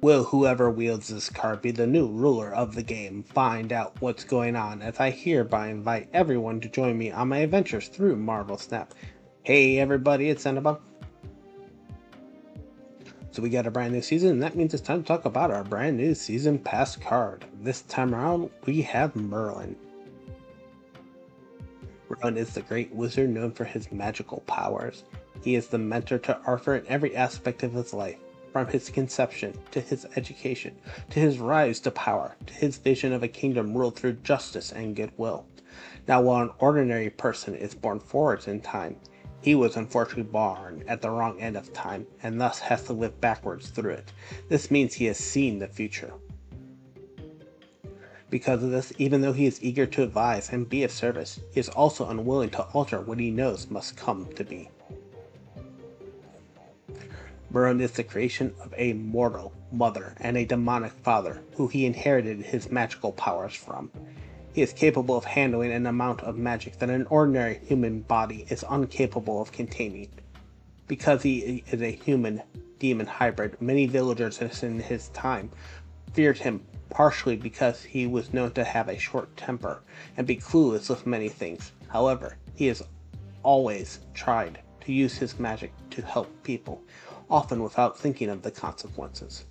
Will whoever wields this card be the new ruler of the game? Find out what's going on as I hereby invite everyone to join me on my adventures through Marvel Snap. Hey everybody, it's Zenabum. So we got a brand new season, and that means it's time to talk about our brand new season pass card. This time around, we have Merlin. Merlin is the great wizard known for his magical powers. He is the mentor to Arthur in every aspect of his life, from his conception, to his education, to his rise to power, to his vision of a kingdom ruled through justice and goodwill. Now, while an ordinary person is born forwards in time, he was unfortunately born at the wrong end of time, and thus has to live backwards through it. This means he has seen the future. Because of this, even though he is eager to advise and be of service, he is also unwilling to alter what he knows must come to be. Merlin is the creation of a mortal mother and a demonic father who he inherited his magical powers from. He is capable of handling an amount of magic that an ordinary human body is incapable of containing. Because he is a human-demon hybrid, many villagers in his time feared him, partially because he was known to have a short temper and be clueless with many things. However, he has always tried to use his magic to help people, often without thinking of the consequences.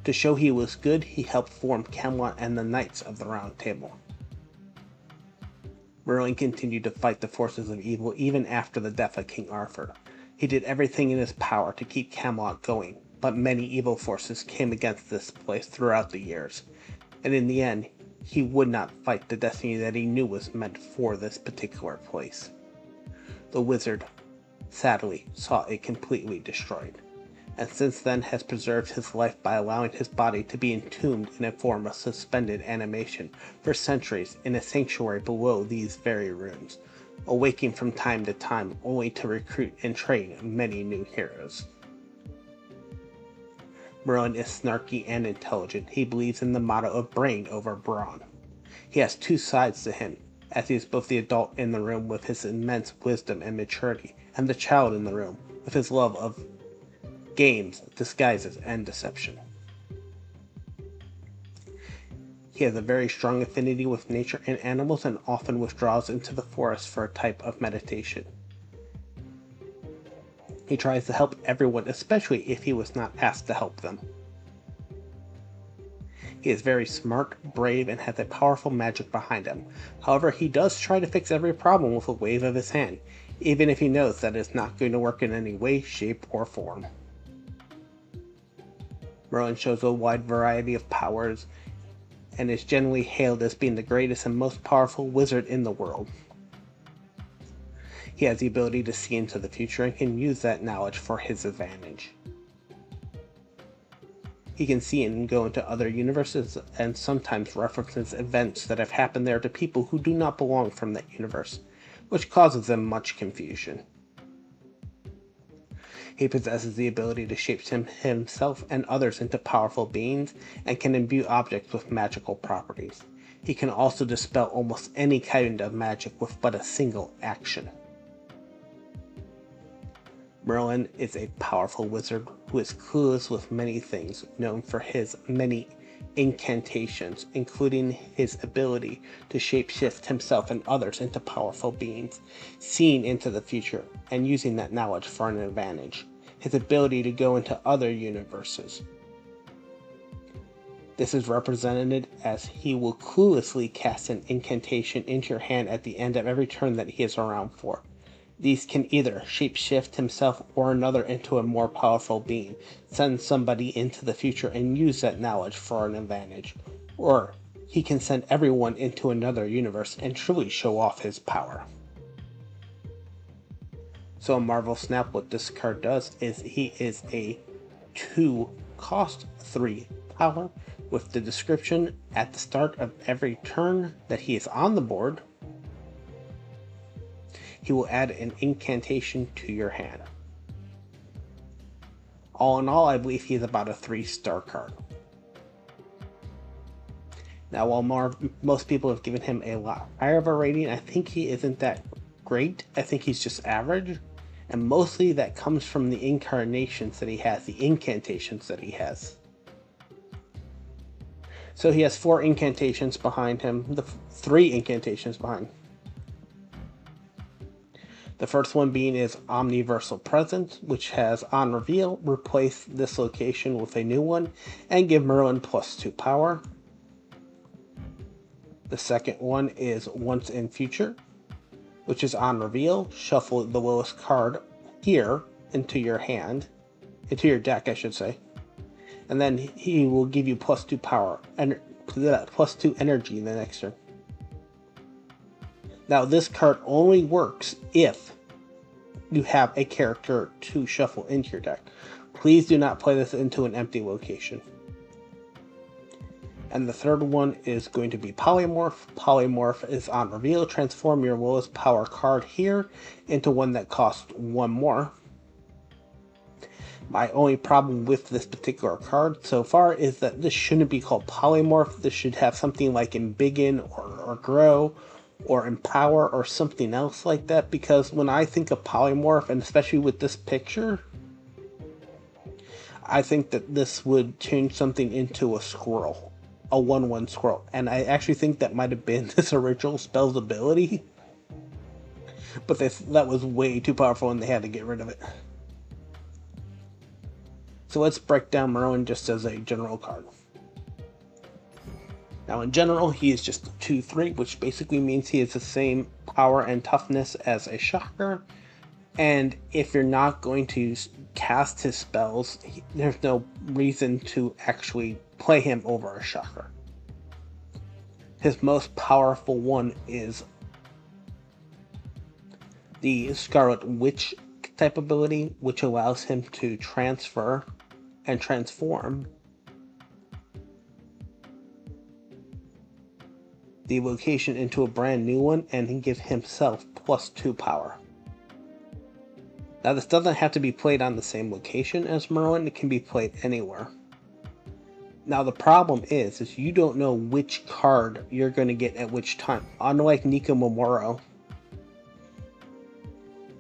To show he was good, he helped form Camelot and the Knights of the Round Table. Merlin continued to fight the forces of evil even after the death of King Arthur. He did everything in his power to keep Camelot going, but many evil forces came against this place throughout the years, and in the end, he would not fight the destiny that he knew was meant for this particular place. The wizard, sadly, saw it completely destroyed, and since then has preserved his life by allowing his body to be entombed in a form of suspended animation for centuries in a sanctuary below these very rooms, awaking from time to time only to recruit and train many new heroes. Merlin is snarky and intelligent. He believes in the motto of brain over brawn. He has two sides to him, as he is both the adult in the room with his immense wisdom and maturity, and the child in the room with his love of games, disguises, and deception. He has a very strong affinity with nature and animals and often withdraws into the forest for a type of meditation. He tries to help everyone, especially if he was not asked to help them. He is very smart, brave, and has a powerful magic behind him. However, he does try to fix every problem with a wave of his hand, even if he knows that it's not going to work in any way, shape, or form. Merlin shows a wide variety of powers, and is generally hailed as being the greatest and most powerful wizard in the world. He has the ability to see into the future and can use that knowledge for his advantage. He can see and go into other universes and sometimes references events that have happened there to people who do not belong from that universe, which causes them much confusion. He possesses the ability to shape himself and others into powerful beings and can imbue objects with magical properties. He can also dispel almost any kind of magic with but a single action. Merlin is a powerful wizard who is clueless with many things, known for his many incantations, including his ability to shapeshift himself and others into powerful beings, seeing into the future, and using that knowledge for an advantage. His ability to go into other universes. This is represented as he will cluelessly cast an incantation into your hand at the end of every turn that he is around for. These can either shapeshift himself or another into a more powerful being, send somebody into the future and use that knowledge for an advantage, or he can send everyone into another universe and truly show off his power. So in Marvel Snap, what this card does is he is a 2 cost 3 power with the description at the start of every turn that he is on the board. He will add an incantation to your hand. All in all, I believe he is about a 3-star card. Now, while most people have given him a lot higher of a rating, I think he isn't that great. I think he's just average. And mostly that comes from the incarnations that he has, the incantations that he has. So he has 4 incantations behind him, 3 incantations behind. The first one being is Omniversal Presence, which has, on reveal, replace this location with a new one and give Merlin +2 power. The second one is Once in Future, which is on reveal, shuffle the lowest card here into your deck, I should say. And then he will give you +2 power, and +2 energy in the next turn. Now, this card only works if you have a character to shuffle into your deck. Please do not play this into an empty location. And the third one is going to be Polymorph. Polymorph is on reveal. Transform your lowest power card here into one that costs 1 more. My only problem with this particular card so far is that this shouldn't be called Polymorph. This should have something like Embiggen or Grow or Empower or something else like that, because when I think of Polymorph, and especially with this picture, I think that this would change something into a squirrel, a 1/1 squirrel, and I actually think that might have been this original spell's ability, but that was way too powerful and they had to get rid of it. So let's break down Merlin just as a general card. Now, in general, he is just a 2/3, which basically means he has the same power and toughness as a Shocker. And if you're not going to cast his spells, there's no reason to actually play him over a Shocker. His most powerful one is the Scarlet Witch type ability, which allows him to transfer and transform the location into a brand new one and give himself +2 power. Now, this doesn't have to be played on the same location as Merlin, it can be played anywhere. Now, the problem is you don't know which card you're going to get at which time. Unlike Nico Momoro,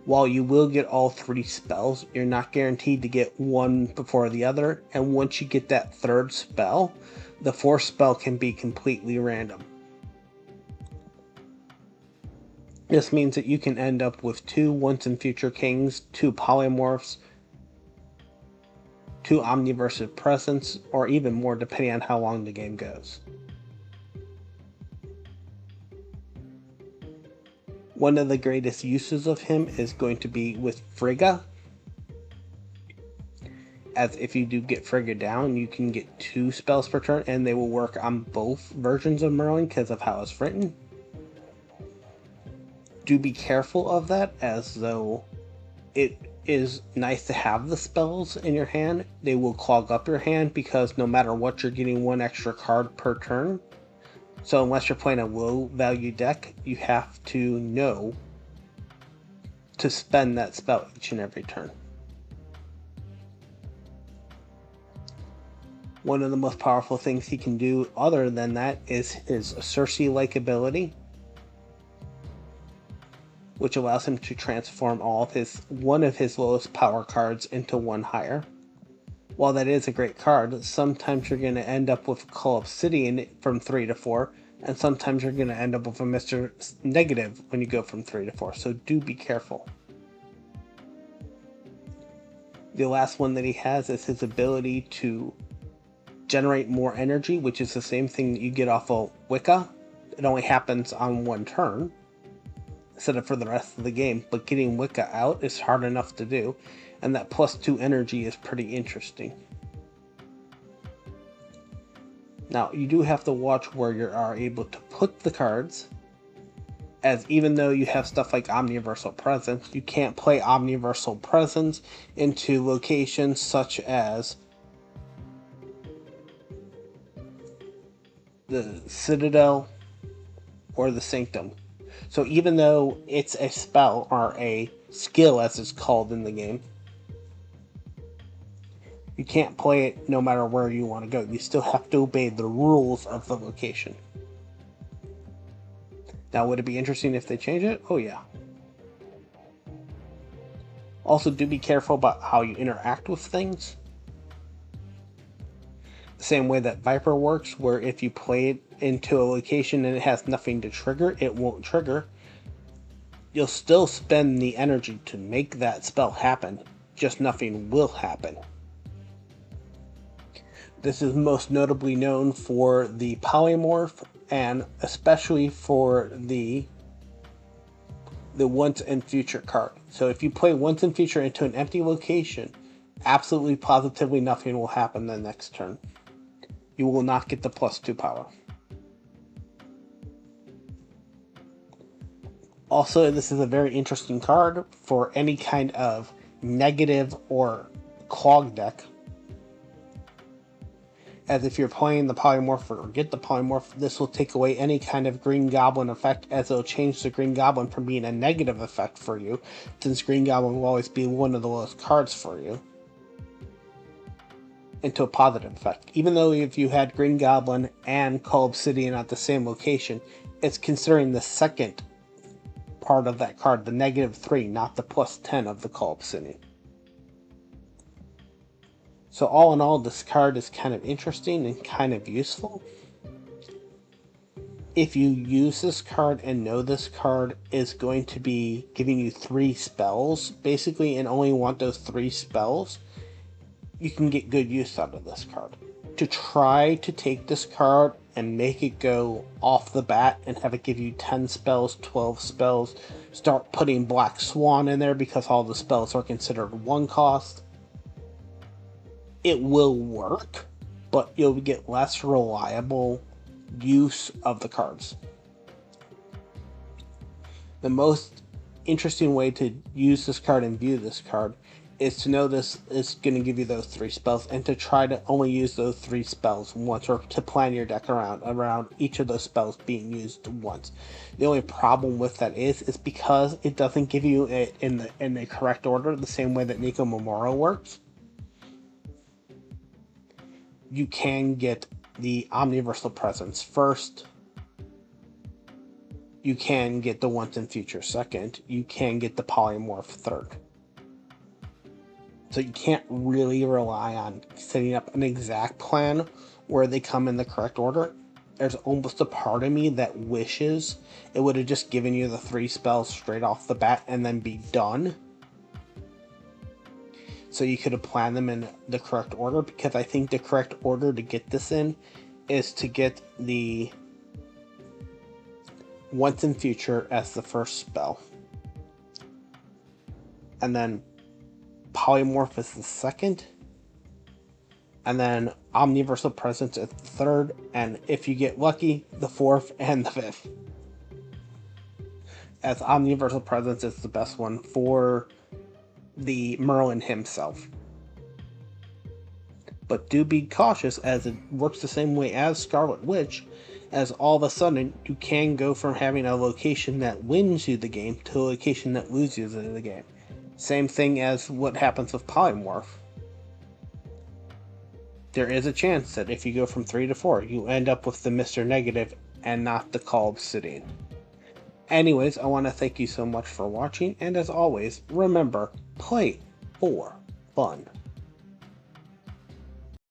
while you will get all 3 spells, you're not guaranteed to get one before the other, and once you get that 3rd spell, the 4th spell can be completely random. This means that you can end up with 2 Once and Future Kings, 2 Polymorphs, 2 Omniversal Presence, or even more depending on how long the game goes. One of the greatest uses of him is going to be with Frigga, as if you do get Frigga down, you can get 2 spells per turn, and they will work on both versions of Merlin because of how it's written. Do be careful of that, as though it is nice to have the spells in your hand. They will clog up your hand because no matter what, you're getting 1 extra card per turn. So unless you're playing a low value deck, you have to know to spend that spell each and every turn. One of the most powerful things he can do other than that is his Cersei-like ability, which allows him to transform one of his lowest power cards into 1 higher. While that is a great card, sometimes you're going to end up with Call Obsidian from 3 to 4, and sometimes you're going to end up with a Mr. Negative when you go from 3 to 4, so do be careful. The last one that he has is his ability to generate more energy, which is the same thing that you get off of Wicca. It only happens on 1 turn instead of for the rest of the game, but getting Wicca out is hard enough to do, and that +2 energy is pretty interesting. Now, you do have to watch where you are able to put the cards, as even though you have stuff like Omniversal Presence, you can't play Omniversal Presence into locations such as the Citadel or the Sanctum. So even though it's a spell, or a skill as it's called in the game, you can't play it no matter where you want to go. You still have to obey the rules of the location. Now, would it be interesting if they change it? Oh yeah. Also, do be careful about how you interact with things. Same way that Viper works, where if you play it into a location and it has nothing to trigger, it won't trigger. You'll still spend the energy to make that spell happen, just nothing will happen. This is most notably known for the Polymorph, and especially for the Once and Future card. So if you play Once and Future into an empty location, absolutely positively nothing will happen the next turn. You will not get the +2 power. Also, this is a very interesting card for any kind of negative or clog deck, as if you're playing the Polymorph or get the Polymorph, this will take away any kind of Green Goblin effect, as it'll change the Green Goblin from being a negative effect for you, since Green Goblin will always be one of the lowest cards for you, into a positive effect. Even though if you had Green Goblin and Cull Obsidian at the same location, it's considering the second part of that card, the -3, not the +10 of the Cull Obsidian. So all in all, this card is kind of interesting and kind of useful. If you use this card and know this card is going to be giving you 3 spells, basically, and only want those 3 spells, you can get good use out of this card. To try to take this card and make it go off the bat and have it give you 10 spells, 12 spells, start putting Black Swan in there because all the spells are considered 1 cost, it will work, but you'll get less reliable use of the cards. The most interesting way to use this card and view this card is to know this is going to give you those 3 spells, and to try to only use those 3 spells once, or to plan your deck around each of those spells being used once. The only problem with that is because it doesn't give you it in the correct order, the same way that Nico Memorial works. You can get the Omniversal Presence first. You can get the Once and Future second. You can get the Polymorph third. So you can't really rely on setting up an exact plan where they come in the correct order. There's almost a part of me that wishes it would have just given you the 3 spells straight off the bat and then be done, so you could have planned them in the correct order, because I think the correct order to get this in is to get the Once and Future as the first spell, and then Polymorph is the second, and then Omniversal Presence is the third, and if you get lucky, the 4th and the 5th. As Omniversal Presence is the best one for the Merlin himself. But do be cautious, as it works the same way as Scarlet Witch, as all of a sudden you can go from having a location that wins you the game to a location that loses you the game. Same thing as what happens with Polymorph. There is a chance that if you go from 3 to 4, you end up with the Mr. Negative and not the Cull Obsidian. Anyways, I want to thank you so much for watching, and as always, remember, play for fun.